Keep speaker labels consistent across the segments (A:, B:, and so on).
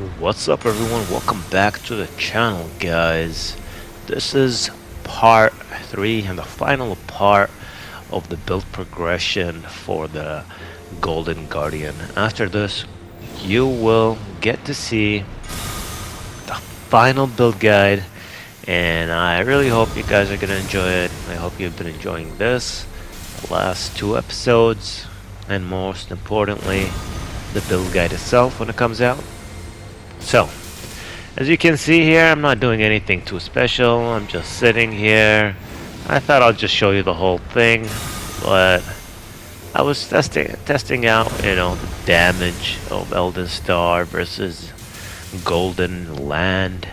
A: What's up everyone, welcome back to the channel guys. This is part 3 and the final part of the build progression for the Golden Guardian. After this you will get to see the final build guide, and I really hope you guys are gonna enjoy it. I hope you've been enjoying this, the last 2 episodes, and most importantly the build guide itself when it comes out. So, as you can see here, I'm not doing anything too special. I'm just sitting here. I thought I'll just show you the whole thing, but I was testing out, the damage of Elden Star versus Golden Land.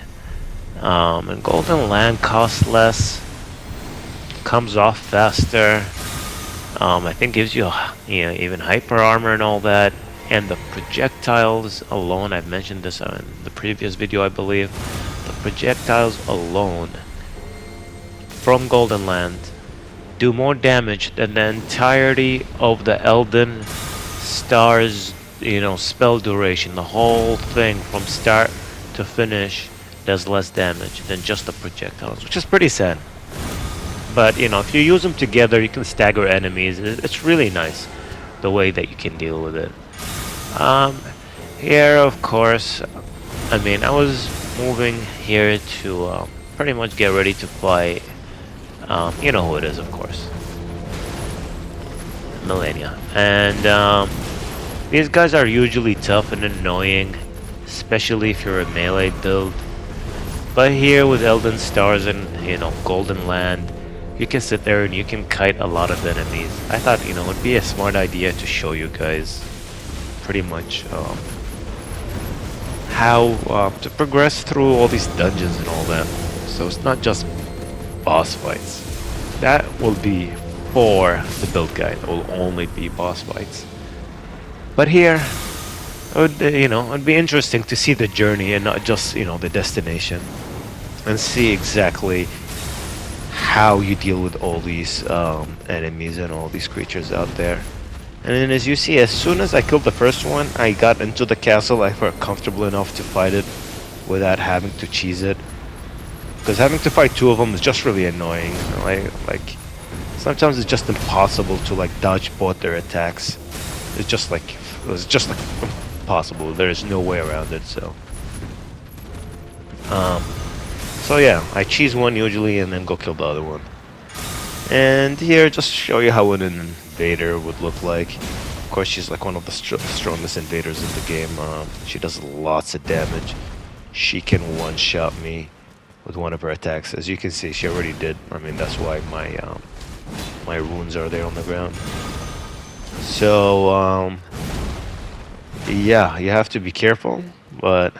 A: And Golden Land costs less, comes off faster. I think gives you, even hyper armor and all that. And the projectiles alone, I've mentioned this in the previous video I believe, the projectiles alone from Golden Land do more damage than the entirety of the Elden Star's, spell duration. The whole thing from start to finish does less damage than just the projectiles, which is pretty sad. But, if you use them together, you can stagger enemies. It's really nice the way that you can deal with it. Here, of course, I was moving here to pretty much get ready to fight, you know who it is, of course, Millennia. And these guys are usually tough and annoying, especially if you're a melee build. But here with Elden Stars and, Golden Land, you can sit there and you can kite a lot of enemies. I thought, it would be a smart idea to show you guys pretty much how to progress through all these dungeons and all that. So it's not just boss fights. That will be for the build guide. It will only be boss fights. But here, it'd be interesting to see the journey and not just, the destination, and see exactly how you deal with all these enemies and all these creatures out there. And then as you see, as soon as I killed the first one, I got into the castle. I felt comfortable enough to fight it without having to cheese it. Because having to fight 2 of them is just really annoying. Like sometimes it's just impossible to dodge both their attacks. It's just like impossible. There is no way around it. So yeah, I cheese one usually and then go kill the other one. And here, just to show you how an invader would look like. Of course, she's like one of the strongest invaders in the game. She does lots of damage. She can one-shot me with one of her attacks. As you can see, she already did. That's why my runes are there on the ground. So, yeah, you have to be careful, but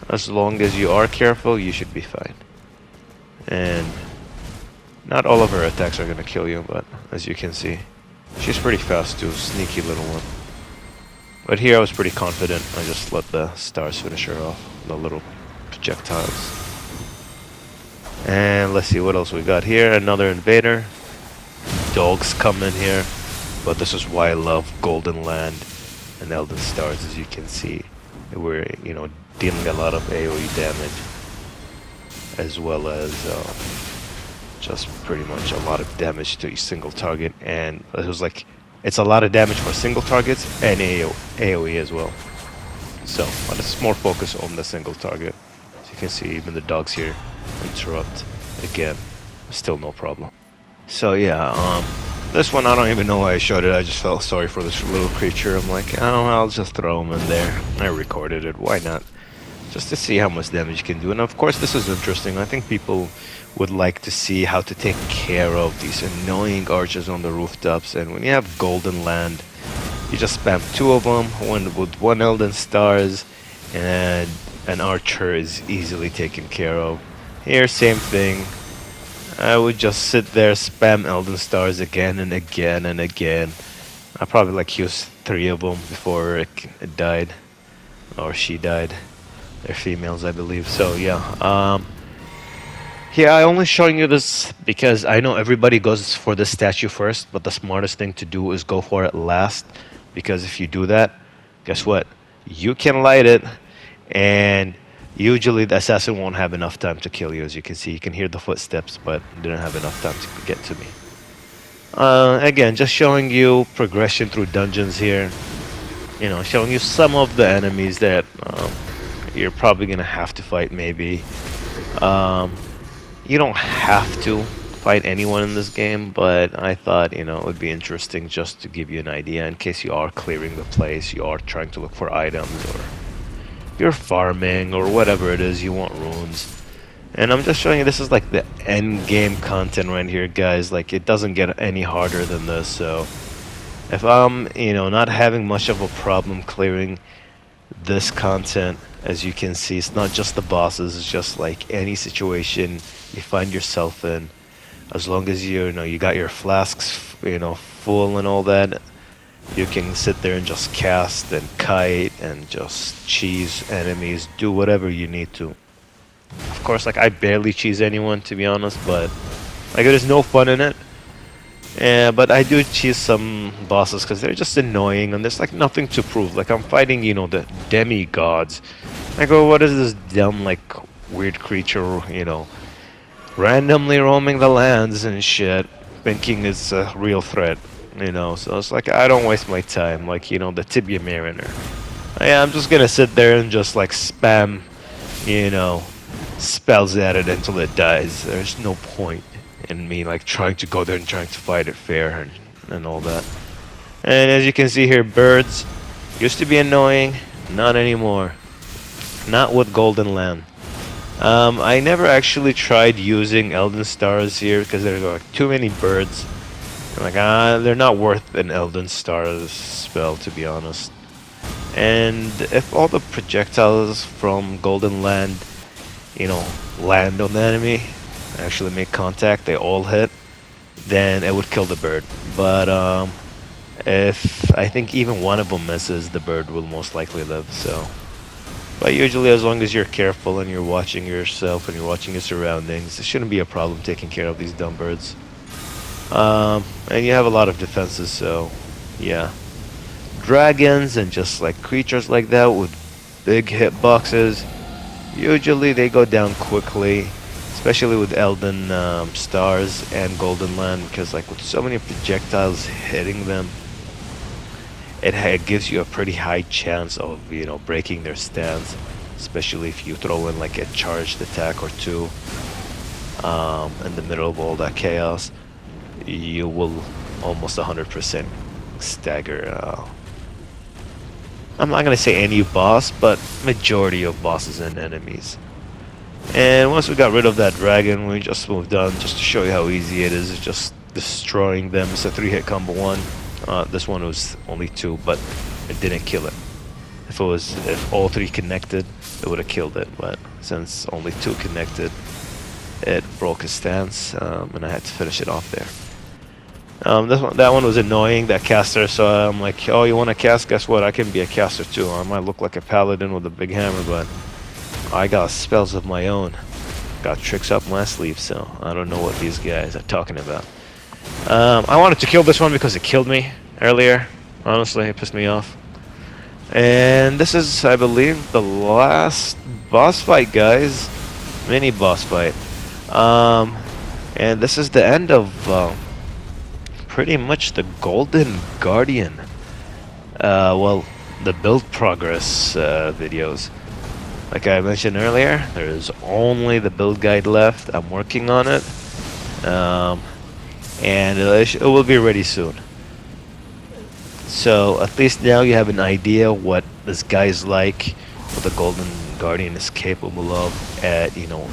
A: as long as you are careful, you should be fine. And not all of her attacks are gonna kill you, but as you can see, she's pretty fast too, sneaky little one. But here I was pretty confident. I just let the stars finish her off, the little projectiles. And let's see what else we got here. Another invader. Dogs come in here, but this is why I love Golden Land and Elden Stars. As you can see, we're dealing a lot of AoE damage, as well as just pretty much a lot of damage to each single target. And it was it's a lot of damage for single targets and AoE as well. So let's more focus on the single target. As you can see, even the dogs here interrupt again, still no problem. So yeah, this one I don't even know why I showed it. I just felt sorry for this little creature. I'm like, oh, I'll just throw him in there. I recorded it, why not? Just to see how much damage you can do. And of course this is interesting. I think people would like to see how to take care of these annoying archers on the rooftops. And when you have Golden Land, you just spam 2 of them, one with 1 Elden Stars, and an archer is easily taken care of. Here, same thing. I would just sit there, spam Elden Stars again and again and again. I probably use 3 of them before it died, or she died. They're females, I believe. So yeah, yeah, I only showing you this because I know everybody goes for this statue first, but the smartest thing to do is go for it last, because if you do that, guess what? You can light it, And usually the assassin won't have enough time to kill you. As you can see, you can hear the footsteps, but didn't have enough time to get to me. Again, just showing you progression through dungeons here. You know, showing you some of the enemies that you're probably gonna have to fight. Maybe you don't have to fight anyone in this game, but I thought, you know, it would be interesting just to give you an idea in case you are clearing the place, you are trying to look for items, or you're farming, or whatever it is, you want runes. And I'm just showing you this is like the end game content right here, guys. Like, it doesn't get any harder than this, so if I'm, you know, not having much of a problem clearing this content, as you can see, it's not just the bosses, it's just like any situation you find yourself in. As long as you know you got your flasks, you know, full and all that, you can sit there and just cast and kite and just cheese enemies, do whatever you need to. Of course, like, I barely cheese anyone, to be honest, but like, there's no fun in it. Yeah, but I do cheese some bosses because they're just annoying and there's like nothing to prove. Like, I'm fighting, you know, the demigods. I go, what is this dumb, like, weird creature, you know, randomly roaming the lands and shit, thinking it's a real threat, you know? So it's like, I don't waste my time, like, you know, the Tibia Mariner. I'm just gonna sit there and just, like, spam, you know, spells at it until it dies. There's no point in me, like, trying to go there and trying to fight it fair and all that. And as you can see here, birds used to be annoying, not anymore. Not with Golden Land. I never actually tried using Elden Stars here because there's like too many birds. I'm like, they're not worth an Elden Stars spell, to be honest. And if all the projectiles from Golden Land, you know, land on the enemy, actually make contact, they all hit, then it would kill the bird. But if I think even one of them misses, the bird will most likely live. So, but usually, as long as you're careful and you're watching yourself and you're watching your surroundings, it shouldn't be a problem taking care of these dumb birds. And you have a lot of defenses, so yeah. Dragons and just like creatures like that with big hitboxes, usually they go down quickly, especially with Elden Stars and Golden Land, because like with so many projectiles hitting them, it gives you a pretty high chance of, you know, breaking their stance, especially if you throw in like a charged attack or two in the middle of all that chaos. You will almost 100% stagger. I'm not gonna say any boss, but majority of bosses and enemies. And once we got rid of that dragon, we just moved on, just to show you how easy it is. It's just destroying them. It's a 3-hit combo one. This one was only 2, but it didn't kill it. If all 3 connected, it would have killed it. But since only 2 connected, it broke his stance, and I had to finish it off there. That one was annoying, that caster. So I'm like, oh, you want to cast? Guess what? I can be a caster too. I might look like a paladin with a big hammer, but I got spells of my own. Got tricks up my sleeve, so I don't know what these guys are talking about. I wanted to kill this one because it killed me earlier. Honestly, it pissed me off. And this is, I believe, the last boss fight, guys. Mini boss fight. And this is the end of pretty much the Golden Guardian. Well, the build progress videos. Like I mentioned earlier, there is only the build guide left. I'm working on it. And it will be ready soon. So at least now you have an idea what this guy's like, what the Golden Guardian is capable of at, you know,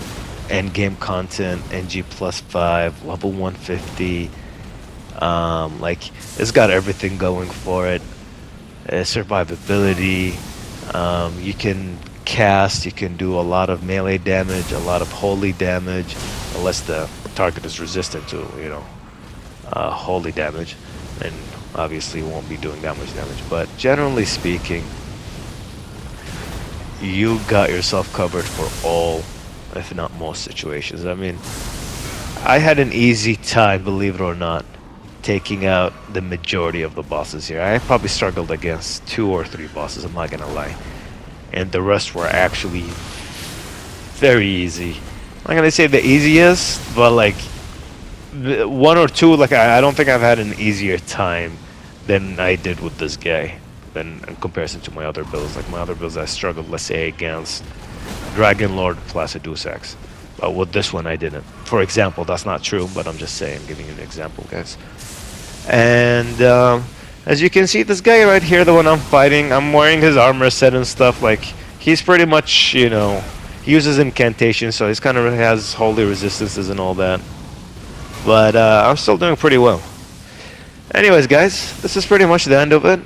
A: end game content, NG plus 5, level 150. Like, it's got everything going for it. Survivability. You can cast, you can do a lot of melee damage, a lot of holy damage, unless the target is resistant to, you know, holy damage, and obviously won't be doing that much damage. But generally speaking, you got yourself covered for all, if not most situations. I mean, I had an easy time, believe it or not, taking out the majority of the bosses here. I probably struggled against 2 or 3 bosses, I'm not gonna lie. and the rest were actually very easy. I'm not gonna say the easiest, but like one or two, like I don't think I've had an easier time than I did with this guy than in comparison to my other builds. Like my other builds I struggled, let's say, against Dragon Lord Placiduous X. But with this one I didn't. For example, that's not true, but I'm just saying, giving you an example, guys. And as you can see, this guy right here, the one I'm fighting, I'm wearing his armor set and stuff. Like, he's pretty much, you know, he uses incantations, so he's kind of has holy resistances and all that. But I'm still doing pretty well. Anyways, guys, this is pretty much the end of it.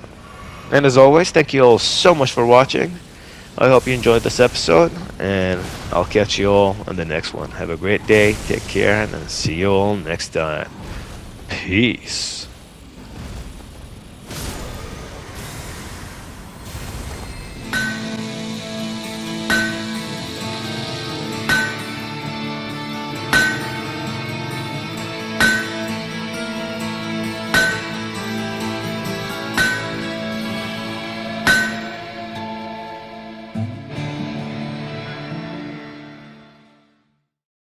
A: And as always, thank you all so much for watching. I hope you enjoyed this episode, and I'll catch you all on the next one. Have a great day, take care, and see you all next time. Peace.